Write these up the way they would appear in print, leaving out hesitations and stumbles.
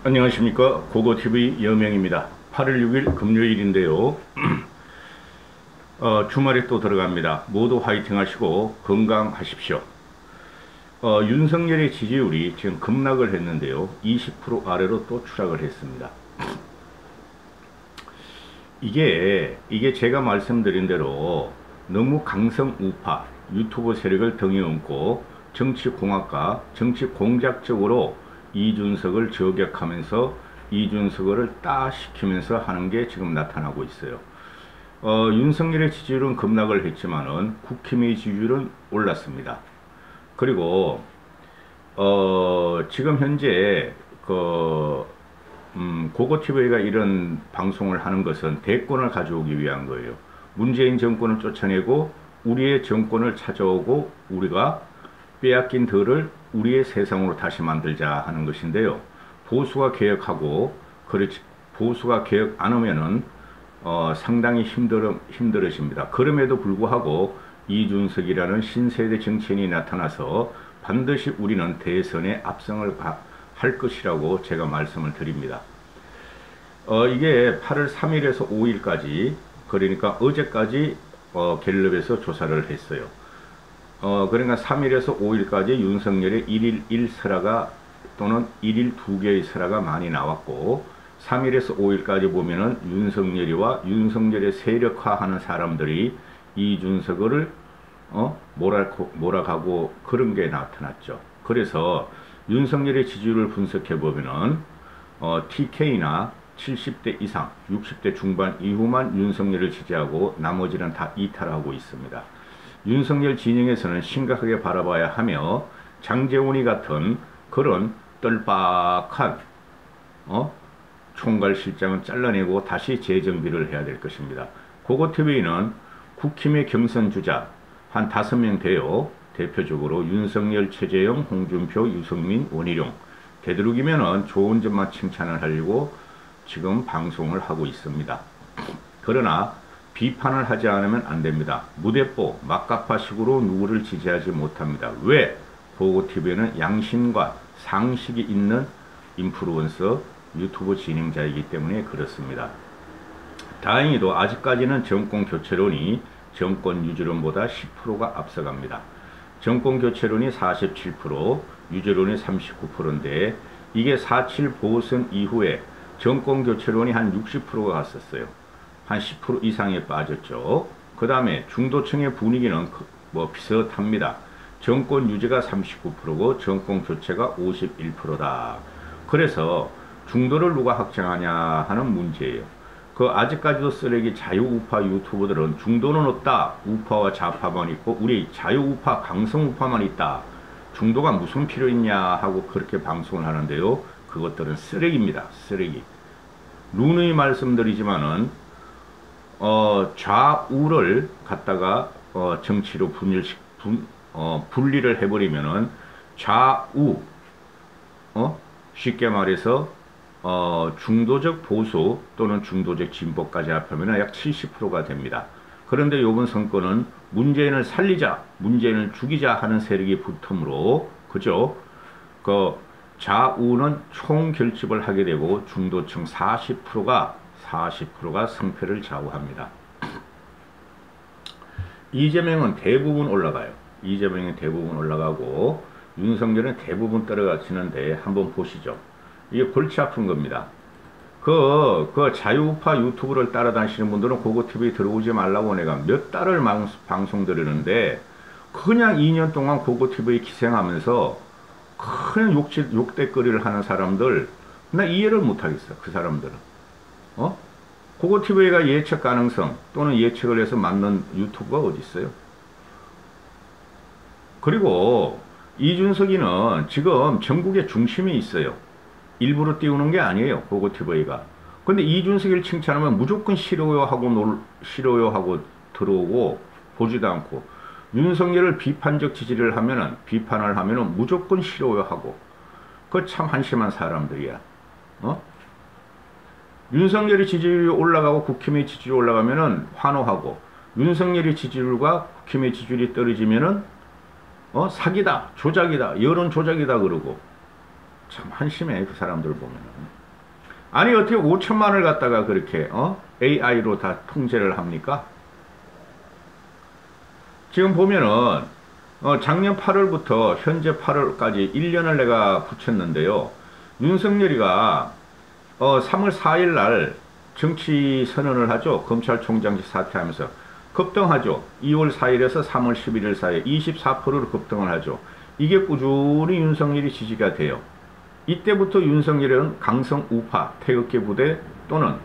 안녕하십니까. 고고TV 여명입니다. 8월 6일 금요일인데요. 주말에 또 들어갑니다. 모두 화이팅 하시고 건강하십시오. 윤석열의 지지율이 지금 급락을 했는데요. 20% 아래로 또 추락을 했습니다. 이게 제가 말씀드린 대로 너무 강성 우파 유튜브 세력을 등에 업고 정치공학과 정치공작적으로 이준석을 저격하면서 이준석을 따시키면서 하는 게 지금 나타나고 있어요. 윤석열의 지지율은 급락을 했지만은 국힘의 지지율은 올랐습니다. 그리고 지금 현재 고고TV가 이런 방송을 하는 것은 대권을 가져오기 위한 거예요. 문재인 정권을 쫓아내고 우리의 정권을 찾아오고 우리가 빼앗긴 덜을 우리의 세상으로 다시 만들자 하는 것인데요. 보수가 개혁하고 보수가 개혁 안 하면은 상당히 힘들어집니다. 그럼에도 불구하고 이준석이라는 신세대 정치인이 나타나서 반드시 우리는 대선에 압승을 할 것이라고 제가 말씀을 드립니다. 이게 8월 3일에서 5일까지 그러니까 어제까지 갤럽에서 조사를 했어요. 그러니까 3일에서 5일까지 윤석열의 1일 1설화가 또는 1일 2개의 설화가 많이 나왔고 3일에서 5일까지 보면은 윤석열이와 윤석열의 세력화하는 사람들이 이준석을 몰아가고 그런 게 나타났죠. 그래서 윤석열의 지지율을 분석해 보면은 TK나 70대 이상, 60대 중반 이후만 윤석열을 지지하고 나머지는 다 이탈하고 있습니다. 윤석열 진영에서는 심각하게 바라봐야 하며 장제원이 같은 그런 떨박한 총괄실장은 잘라내고 다시 재정비를 해야 될 것입니다. 고고TV는 국힘의 경선주자 한 5명 돼요. 대표적으로 윤석열, 최재형, 홍준표, 유승민, 원희룡 되도록이면은 좋은 점만 칭찬을 하려고 지금 방송을 하고 있습니다. 그러나 비판을 하지 않으면 안 됩니다. 무대뽀, 막가파식으로 누구를 지지하지 못합니다. 왜? 고고TV는 양심과 상식이 있는 인플루언서 유튜브 진행자이기 때문에 그렇습니다. 다행히도 아직까지는 정권 교체론이 정권 유지론보다 10%가 앞서갑니다. 정권 교체론이 47%, 유지론이 39%인데 이게 4.7 보선 이후에 정권 교체론이 한 60%가 갔었어요. 한 10% 이상에 빠졌죠. 그 다음에 중도층의 분위기는 비슷합니다. 정권 유지가 39%고 정권 교체가 51%다. 그래서 중도를 누가 확장하냐 하는 문제예요. 아직까지도 쓰레기 자유우파 유튜버들은 중도는 없다. 우파와 좌파만 있고 우리 자유우파 강성우파만 있다. 중도가 무슨 필요 있냐 하고 그렇게 방송을 하는데요. 그것들은 쓰레기입니다. 쓰레기. 누누이 말씀드리지만은 좌우를 갖다가 정치로 분리를 해버리면은 좌우 쉽게 말해서 중도적 보수 또는 중도적 진보까지 합하면 약 70%가 됩니다. 그런데 이번 선거는 문재인을 살리자, 문재인을 죽이자 하는 세력이 붙으므로 그죠? 좌우는 총결집을 하게 되고 중도층 40%가 성패를 좌우합니다. 이재명은 대부분 올라가요. 이재명이 대부분 올라가고 윤석열은 대부분 떨어지는데 한번 보시죠. 이게 골치 아픈 겁니다. 자유우파 유튜브를 따라다니시는 분들은 고고TV 들어오지 말라고 내가 몇 달을 방송 드리는데 그냥 2년 동안 고고TV 기생하면서 큰 욕대거리를 하는 사람들 나 이해를 못하겠어. 그 사람들은 고고TV가 예측 가능성 또는 예측을 해서 맞는 유튜브가 어디 있어요? 그리고 이준석이는 지금 전국의 중심에 있어요. 일부러 띄우는 게 아니에요. 고고TV가. 근데 이준석을 칭찬하면 무조건 싫어요 하고 들어오고 보지도 않고 윤석열을 비판적 지지를 하면은 비판을 하면은 무조건 싫어요 하고 참 한심한 사람들이야. 윤석열의 지지율이 올라가고 국힘의 지지율이 올라가면은 환호하고 윤석열의 지지율과 국힘의 지지율이 떨어지면은 사기다, 조작이다, 여론 조작이다 그러고 참 한심해 그 사람들 보면은. 아니 어떻게 5천만을 갖다가 그렇게 AI로 다 통제를 합니까? 지금 보면은 작년 8월부터 현재 8월까지 1년을 내가 붙였는데요. 윤석열이가 3월 4일 날 정치 선언을 하죠. 검찰총장직 사퇴하면서 급등하죠. 2월 4일에서 3월 11일 사이에 24%로 급등을 하죠. 이게 꾸준히 윤석열이 지지가 돼요. 이때부터 윤석열은 강성 우파 태극기 부대 또는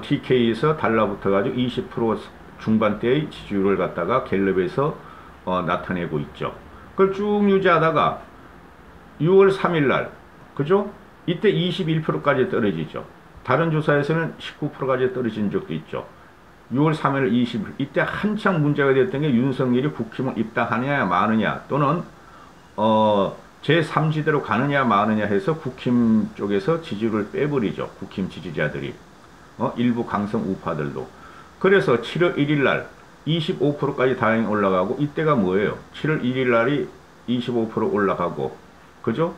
TK에서 달라붙어가지고 20% 중반대의 지지율을 갖다가 갤럽에서 나타내고 있죠. 그걸 쭉 유지하다가 6월 3일날 그죠? 이때 21%까지 떨어지죠. 다른 조사에서는 19%까지 떨어진 적도 있죠. 6월 3일 20일 이때 한창 문제가 됐던 게 윤석열이 국힘을 입당하느냐 마느냐 또는 제3지대로 가느냐 마느냐 해서 국힘 쪽에서 지지율을 빼버리죠. 국힘 지지자들이 일부 강성 우파들도. 그래서 7월 1일 날 25%까지 다행히 올라가고 이때가 뭐예요? 7월 1일 날이 25% 올라가고 그죠?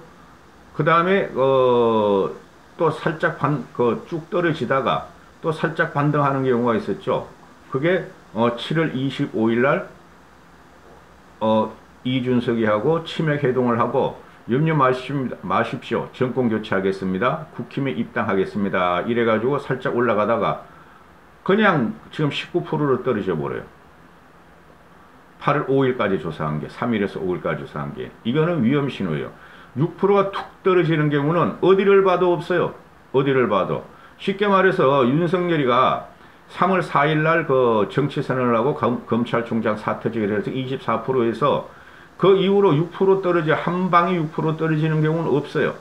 그 다음에 또 살짝 쭉 떨어지다가 또 살짝 반등하는 경우가 있었죠. 그게 7월 25일 날 이준석이 하고 치맥 회동을 하고 염려 마십시오. 정권 교체하겠습니다. 국힘에 입당하겠습니다. 이래가지고 살짝 올라가다가 그냥 지금 19%로 떨어져 버려요. 8월 5일까지 조사한 게 3일에서 5일까지 조사한 게 이거는 위험 신호예요. 6%가 툭 떨어지는 경우는 어디를 봐도 없어요. 어디를 봐도. 쉽게 말해서 윤석열이가 3월 4일 날 그 정치 선언을 하고 검찰총장 사퇴직을 해서 24%에서 그 이후로 6% 떨어져 한 방에 6% 떨어지는 경우는 없어요.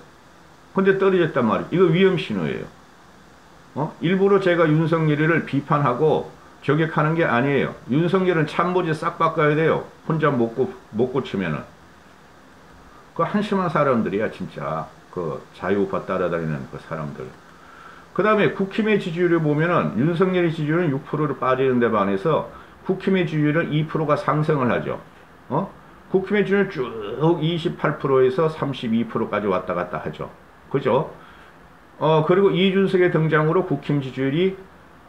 근데 떨어졌단 말이에요. 이거 위험 신호예요. 일부러 제가 윤석열이를 비판하고 저격하는 게 아니에요. 윤석열은 참모지 싹 바꿔야 돼요. 혼자 못 고치면은. 그 한심한 사람들이야 진짜. 그 자유우파 따라다니는 그 사람들. 그 다음에 국힘의 지지율을 보면은 윤석열의 지지율은 6%로 빠지는 데 반해서 국힘의 지지율은 2%가 상승을 하죠. 국힘의 지지율은 쭉 28%에서 32%까지 왔다 갔다 하죠. 그죠? 그리고 이준석의 등장으로 국힘 지지율이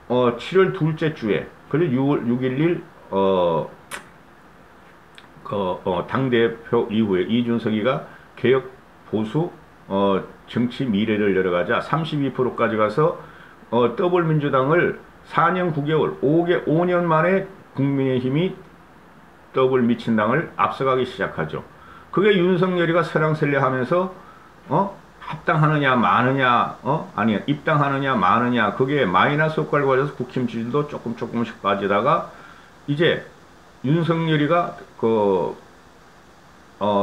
7월 둘째 주에 그리고 6월 6일 당대표 이후에 이준석이가 개혁 보수 정치 미래를 열어가자 32%까지 가서 더불민주당을 4년 9개월 5년 만에 국민의힘이 더블 미친당을 앞서가기 시작하죠. 그게 윤석열이가 설랑설레하면서 합당하느냐 마느냐 아니 입당하느냐 마느냐 그게 마이너스 효과를 가져서 국힘 지지도 조금씩 빠지다가 이제 윤석열이가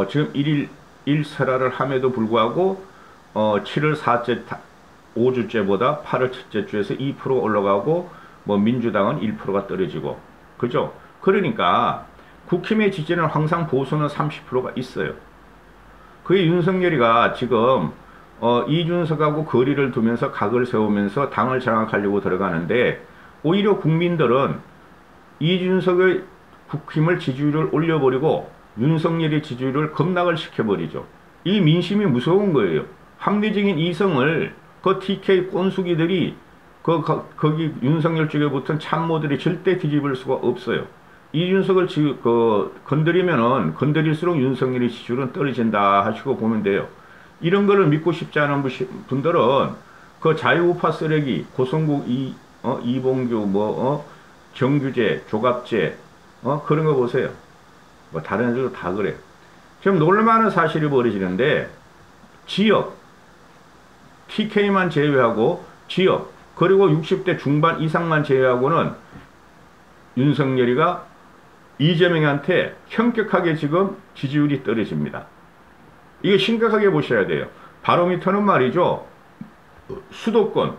지금 1설화를 함에도 불구하고 7월 4째 5주째보다 8월 첫째 주에서 2% 올라가고 뭐 민주당은 1%가 떨어지고 그죠? 그러니까 국힘의 지지는 항상 보수는 30%가 있어요. 그게 윤석열이가 지금 이준석하고 거리를 두면서 각을 세우면서 당을 장악하려고 들어가는데 오히려 국민들은 이준석의 국힘을 지지율을 올려버리고 윤석열의 지지율을 급락을 시켜버리죠. 이 민심이 무서운 거예요. 합리적인 이성을 그 TK 꼰수기들이 거기 윤석열 쪽에 붙은 참모들이 절대 뒤집을 수가 없어요. 이준석을 건드리면은 건드릴수록 윤석열의 지지율은 떨어진다 하시고 보면 돼요. 이런 거를 믿고 싶지 않은 분들은 그 자유우파 쓰레기 고성국 이봉규 정규재 조갑재 그런 거 보세요. 뭐 다른 애들도 다 그래. 지금 놀라운 사실이 벌어지는데 지역 TK만 제외하고 지역 그리고 60대 중반 이상만 제외하고는 윤석열이가 이재명한테 현격하게 지금 지지율이 떨어집니다. 이게 심각하게 보셔야 돼요. 바로미터는 말이죠. 수도권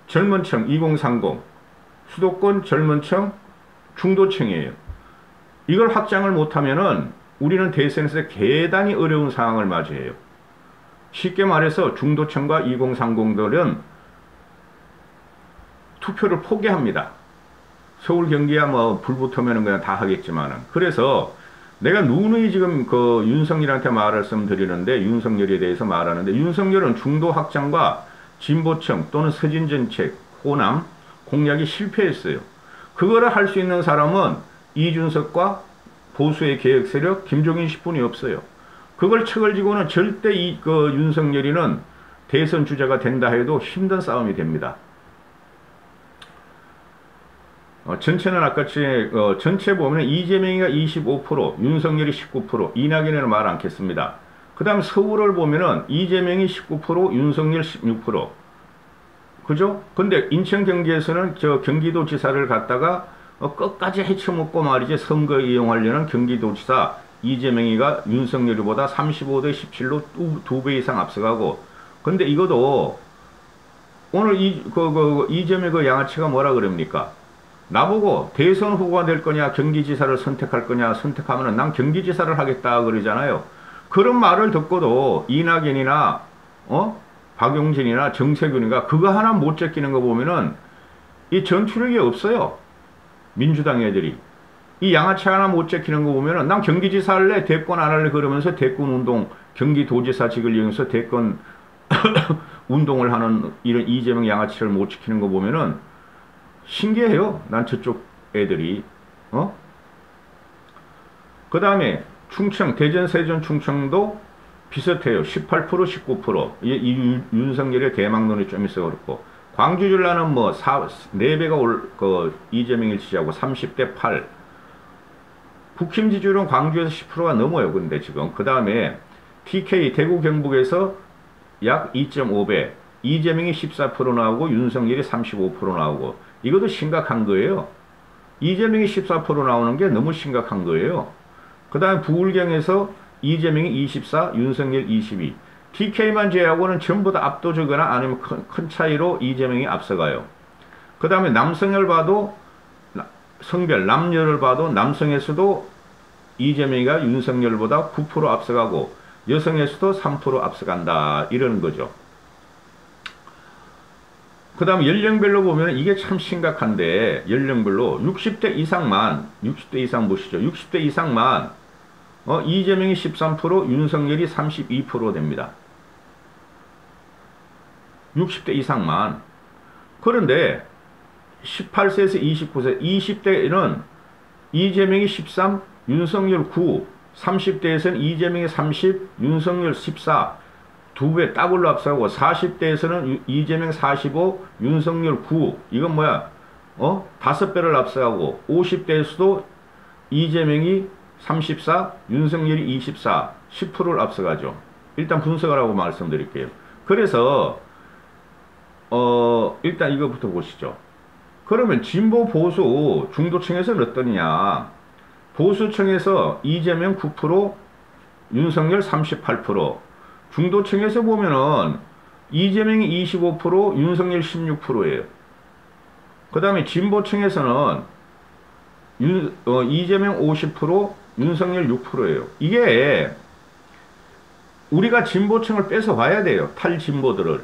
젊은층 2030 수도권 젊은층 중도층이에요. 이걸 확장을 못하면은 우리는 대선에서 대단히 어려운 상황을 맞이해요. 쉽게 말해서 중도층과 2030들은 투표를 포기합니다. 서울 경기야 뭐 불 붙으면 그냥 다 하겠지만은. 그래서 내가 누누이 지금 윤석열한테 말씀드리는데 윤석열에 대해서 말하는데 윤석열은 중도 확장과 진보청 또는 서진정책, 호남 공약이 실패했어요. 그거를 할 수 있는 사람은 이준석과 보수의 개혁 세력 김종인 씨뿐이 없어요. 그걸 척을 지고는 절대 윤석열이는 대선 주자가 된다 해도 힘든 싸움이 됩니다. 전체는 아까처럼 전체 보면 이재명이가 25%, 윤석열이 19%, 이낙연은 말 않겠습니다. 그 다음 서울을 보면은 이재명이 19%, 윤석열 16%. 그죠? 근데 인천 경기에서는 저 경기도지사를 갖다가 끝까지 헤쳐먹고 말이지 선거 이용하려는 경기도지사 이재명이가 윤석열이보다 35대 17로 두 배 이상 앞서가고. 근데 이것도 오늘 이재명 그 양아치가 뭐라 그럽니까? 나보고 대선 후보가 될 거냐 경기지사를 선택할 거냐 선택하면은 난 경기지사를 하겠다 그러잖아요. 그런 말을 듣고도 이낙연이나 박용진이나 정세균이가 그거 하나 못 제끼는 거 보면은 이 전투력이 없어요. 민주당 애들이. 이 양아치 하나 못 제끼는 거 보면은 난 경기지사 할래 대권 안 할래 그러면서 대권 운동 경기도지사직을 이용해서 대권 운동을 하는 이런 이재명 양아치를 못 지키는 거 보면은 신기해요. 난 저쪽 애들이. 그 다음에 충청, 대전, 세전, 충청도 비슷해요. 18%, 19%. 이 윤석열의 대망론이 좀 있어 그렇고. 광주 전라는 뭐 4배가 이재명을 지지하고 30대 8. 국힘 지지율은 광주에서 10%가 넘어요. 근데 지금. 그 다음에 TK, 대구, 경북에서 약 2.5배. 이재명이 14% 나오고 윤석열이 35% 나오고. 이것도 심각한 거예요. 이재명이 14% 나오는 게 너무 심각한 거예요. 그 다음에 부울경에서 이재명이 24, 윤석열 22. TK만 제외하고는 전부 다 압도적이거나 아니면 큰 차이로 이재명이 앞서가요. 그 다음에 남성을 봐도 성별, 남녀를 봐도 남성에서도 이재명이가 윤석열보다 9% 앞서가고 여성에서도 3% 앞서간다. 이러는 거죠. 그 다음 연령별로 보면 이게 참 심각한데 연령별로 60대 이상만 60대 이상 보시죠. 60대 이상만 이재명이 13%, 윤석열이 32% 됩니다. 60대 이상만. 그런데 18세에서 29세, 20대는 이재명이 13, 윤석열 9, 30대에서는 이재명이 30, 윤석열 14, 두 배 더블로 앞서가고 40대에서는 이재명 45, 윤석열 9. 이건 뭐야? 5배를 앞서가고 50대에서도 이재명이 34, 윤석열이 24, 10%를 앞서가죠. 일단 분석을 하고 말씀드릴게요. 그래서 일단 이거부터 보시죠. 그러면 진보 보수 중도층에서는 어떠냐? 보수층에서 이재명 9%, 윤석열 38%. 중도층에서 보면은 이재명이 25%, 윤석열 16%예요. 그 다음에 진보층에서는 이재명 50%, 윤석열 6%예요. 이게 우리가 진보층을 뺏어 봐야 돼요. 탈진보들을.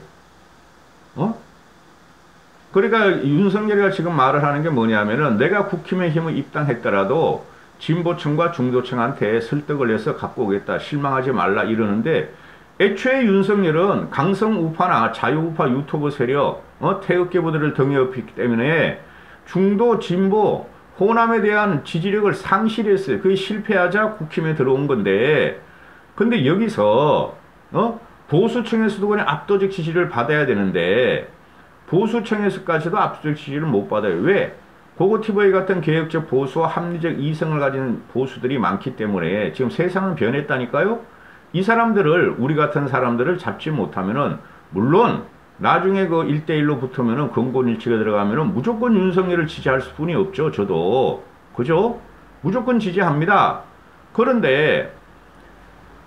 그러니까 윤석열이가 지금 말을 하는 게 뭐냐면은 내가 국힘의 힘을 입당했더라도 진보층과 중도층한테 설득을 해서 갖고 오겠다. 실망하지 말라 이러는데 애초에 윤석열은 강성 우파나 자유우파 유튜브 세력, 태극기부들을 등에 업히기 때문에 중도, 진보, 호남에 대한 지지력을 상실했어요. 그게 실패하자 국힘에 들어온 건데, 근데 여기서, 보수층에서도 그냥 압도적 지지를 받아야 되는데, 보수층에서까지도 압도적 지지를 못 받아요. 왜? 고고TV 같은 개혁적 보수와 합리적 이성을 가진 보수들이 많기 때문에 지금 세상은 변했다니까요? 이 사람들을, 우리 같은 사람들을 잡지 못하면은, 물론, 나중에 그 1대1로 붙으면은, 근본일치가 들어가면은, 무조건 윤석열을 지지할 수뿐이 없죠, 저도. 그죠? 무조건 지지합니다. 그런데,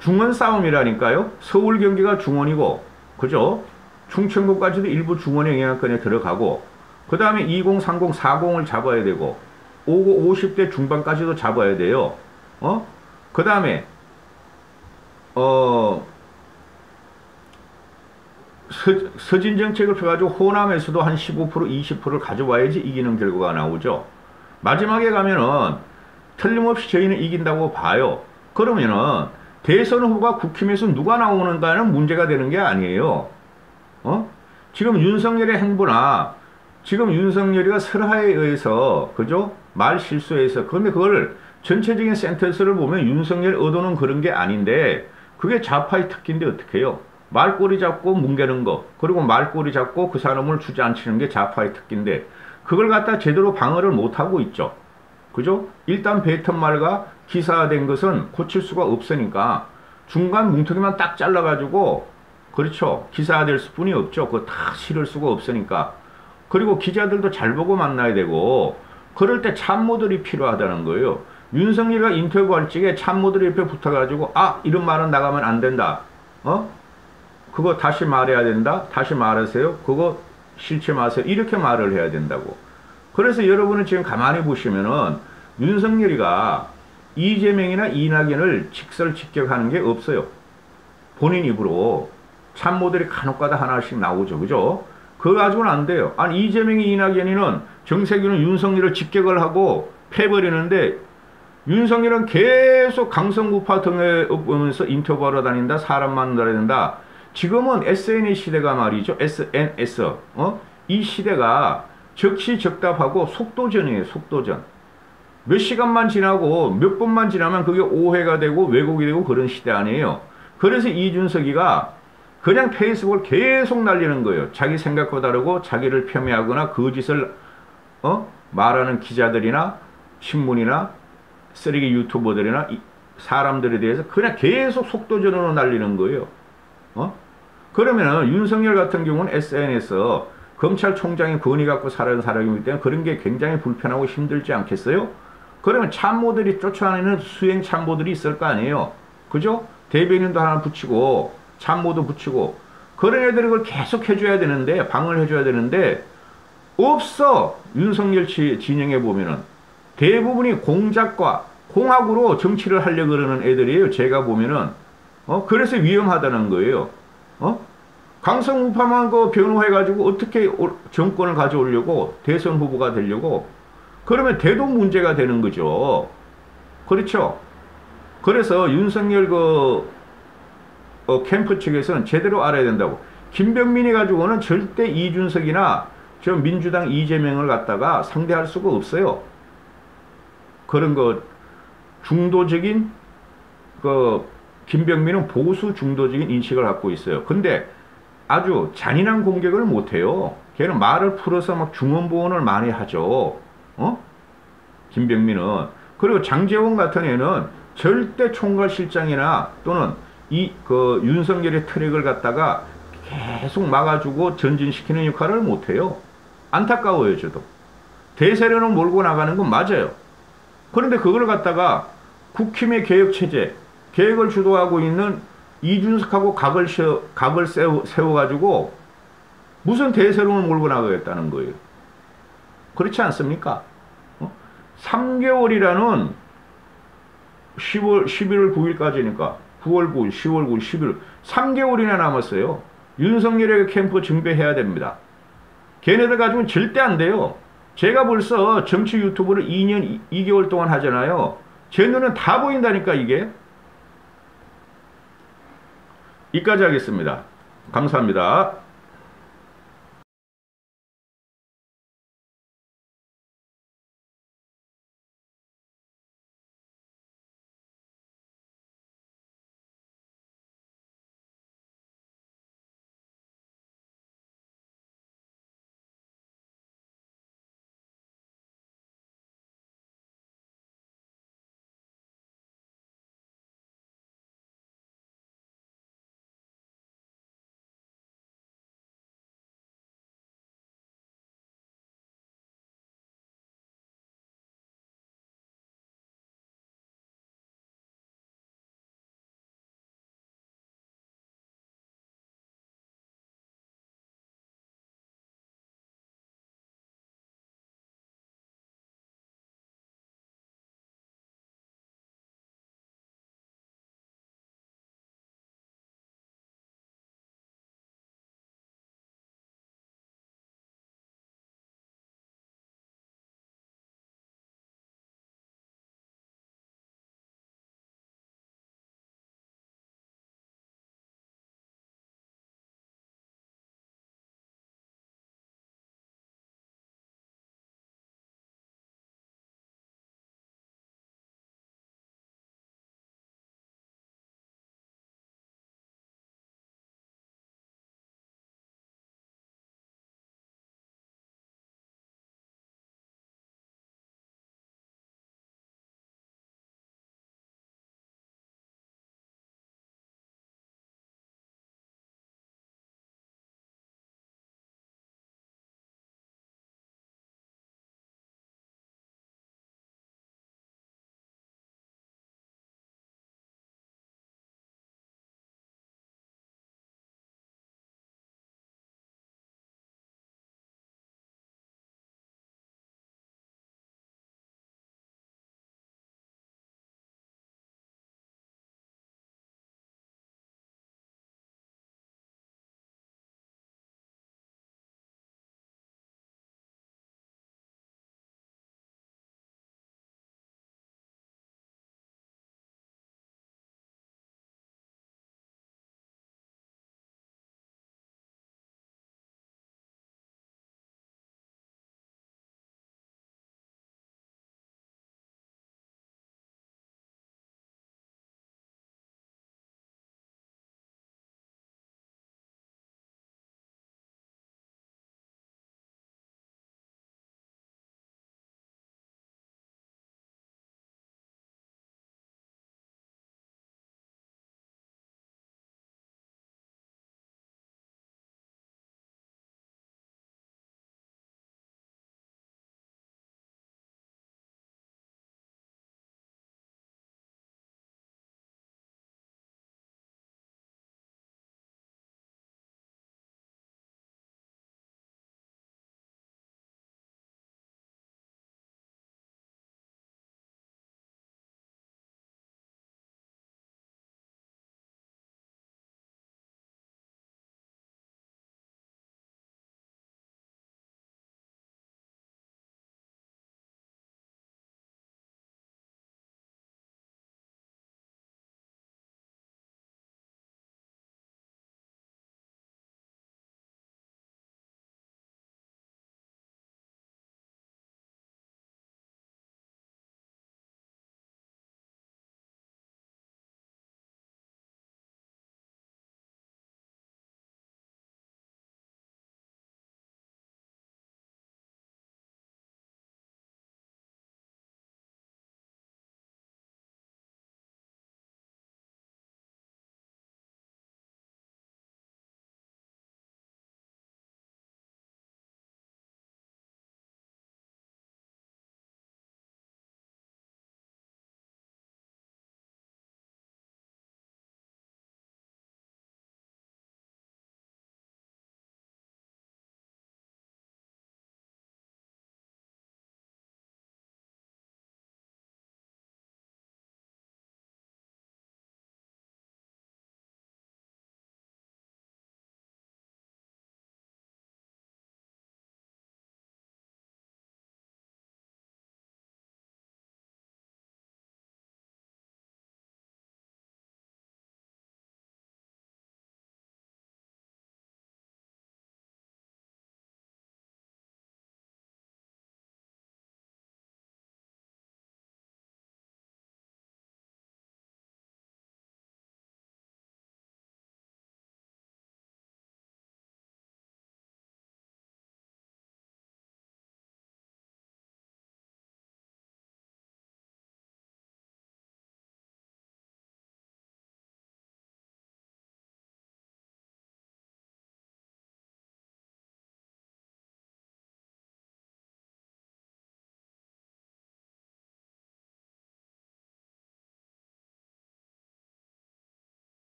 중원 싸움이라니까요? 서울, 경기가 중원이고, 그죠? 충청도까지도 일부 중원의 영향권에 들어가고, 그 다음에 20, 30, 40을 잡아야 되고, 50대 중반까지도 잡아야 돼요. 그 다음에, 서진 정책을 펴가지고 호남에서도 한 15%, 20%를 가져와야지 이기는 결과가 나오죠. 마지막에 가면은 틀림없이 저희는 이긴다고 봐요. 그러면은 대선 후보가 국힘에서 누가 나오는가는 문제가 되는 게 아니에요. 지금 윤석열의 행보나 지금 윤석열이가 설화에 의해서 그죠? 말 실수해서 그런데 그걸 전체적인 센텐스를 보면 윤석열 의도는 그런 게 아닌데 그게 좌파의 특기인데 어떻게 해요? 말꼬리 잡고 뭉개는 거 그리고 말꼬리 잡고 그 사람을 주저앉히는 게 좌파의 특기인데 그걸 갖다 제대로 방어를 못하고 있죠. 그죠? 일단 뱉은 말과 기사화된 것은 고칠 수가 없으니까 중간 뭉텅이만 딱 잘라가지고 그렇죠. 기사화될 수뿐이 없죠. 그거 다 실을 수가 없으니까. 그리고 기자들도 잘 보고 만나야 되고 그럴 때 참모들이 필요하다는 거예요. 윤석열이가 인터뷰할 적에 참모들이 옆에 붙어가지고 아 이런 말은 나가면 안 된다. 그거 다시 말해야 된다. 다시 말하세요. 그거 싫지 마세요. 이렇게 말을 해야 된다고. 그래서 여러분은 지금 가만히 보시면은 윤석열이가 이재명이나 이낙연을 직설직격하는 게 없어요. 본인 입으로 참모들이 간혹가다 하나씩 나오죠. 그죠? 그거 가지고는 안 돼요. 아니 이재명이 이낙연이는 정세균은 윤석열을 직격을 하고 패버리는데 윤석열은 계속 강성구파 등에 오면서 인터뷰하러 다닌다. 사람 만나야 된다. 지금은 SNS 시대가 말이죠. SNS. 이 시대가 적시적답하고 속도전이에요. 속도전. 몇 시간만 지나고 몇 분만 지나면 그게 오해가 되고 왜곡이 되고 그런 시대 아니에요. 그래서 이준석이가 그냥 페이스북을 계속 날리는 거예요. 자기 생각과 다르고 자기를 폄훼하거나 거짓을 말하는 기자들이나 신문이나 쓰레기 유튜버들이나 사람들에 대해서 그냥 계속 속도전으로 날리는 거예요. 그러면은 윤석열 같은 경우는 SNS 검찰총장이 권위 갖고 살아는 사람이기 때문에 그런 게 굉장히 불편하고 힘들지 않겠어요? 그러면 참모들이 쫓아내는 수행 참모들이 있을 거 아니에요. 그죠? 대변인도 하나 붙이고 참모도 붙이고 그런 애들이 그걸 계속 해줘야 되는데 방어를 해줘야 되는데 없어. 윤석열 진영에 보면은 대부분이 공작과 공학으로 정치를 하려고 그러는 애들이에요. 제가 보면은 그래서 위험하다는 거예요. 강성우파만 그 변호해가지고 어떻게 정권을 가져오려고 대선 후보가 되려고 그러면 대도 문제가 되는 거죠. 그렇죠. 그래서 윤석열 캠프 측에서는 제대로 알아야 된다고. 김병민이 가지고는 절대 이준석이나 저 민주당 이재명을 갖다가 상대할 수가 없어요. 그런 중도적인 김병민은 보수 중도적인 인식을 갖고 있어요. 근데 아주 잔인한 공격을 못해요. 걔는 말을 풀어서 막 중언부언을 많이 하죠. 김병민은. 그리고 장제원 같은 애는 절대 총괄실장이나 또는 윤석열의 트랙을 갖다가 계속 막아주고 전진시키는 역할을 못해요. 안타까워요, 저도. 대세론을 몰고 나가는 건 맞아요. 그런데 그걸 갖다가 국힘의 개혁체제, 계획을 주도하고 있는 이준석하고 각을 세워가지고 무슨 대세론을 몰고 나가겠다는 거예요. 그렇지 않습니까? 3개월이라는 11월 9일까지니까 9월 9일, 10월 9일, 11월 3개월이나 남았어요. 윤석열의 캠프 준비해야 됩니다. 걔네들 가지고는 절대 안 돼요. 제가 벌써 정치 유튜브를 2년 2개월 동안 하잖아요. 제 눈은 다 보인다니까 이게. 이까지 하겠습니다. 감사합니다.